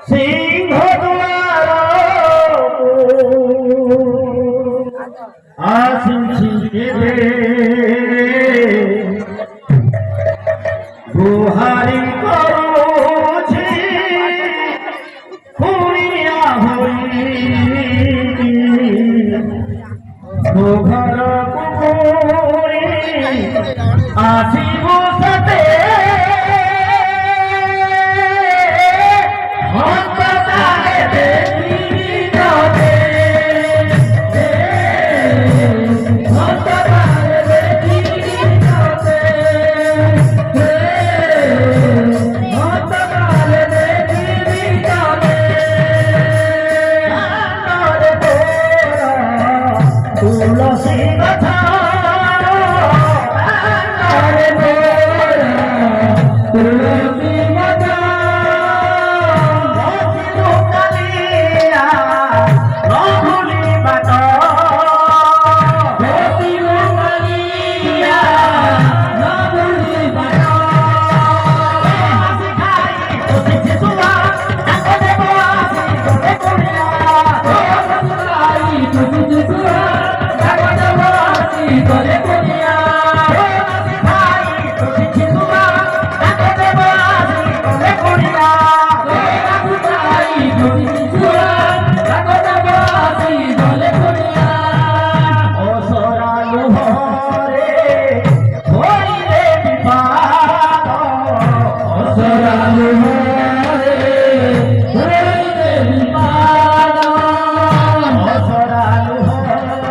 সিংহ দুয়ার আসিছি কেবে গুহারি করুছি কুড়িয়া হই ঘর কুকুরি আসিব সাথে তুলসী কথা তুলসী কথা কালিয়া রঘুলি বাট কালিয়া রঘুলি বাট খাই বসেছে সুয়া তাকে দেব আসি তোরে করিয়া খাই বসেছে সুয়া করে করিয়া ভাই তুই সুরা তাকে দেব আসি করে করিয়া ভাই তুই সুরা তাকে দেব আসি করে করিয়া ও সরালু হরে হইলে বিপাদ ও সরালু হরে হইলে বিপাদ ও সরালু হরে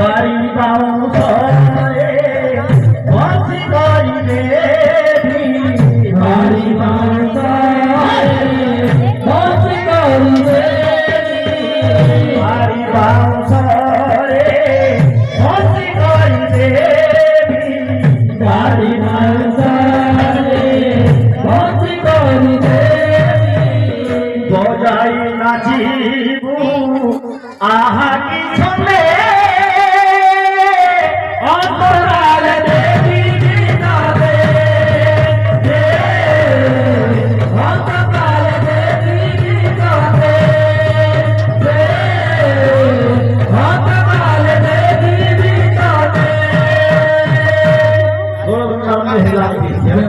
বাড়ি বাউসরে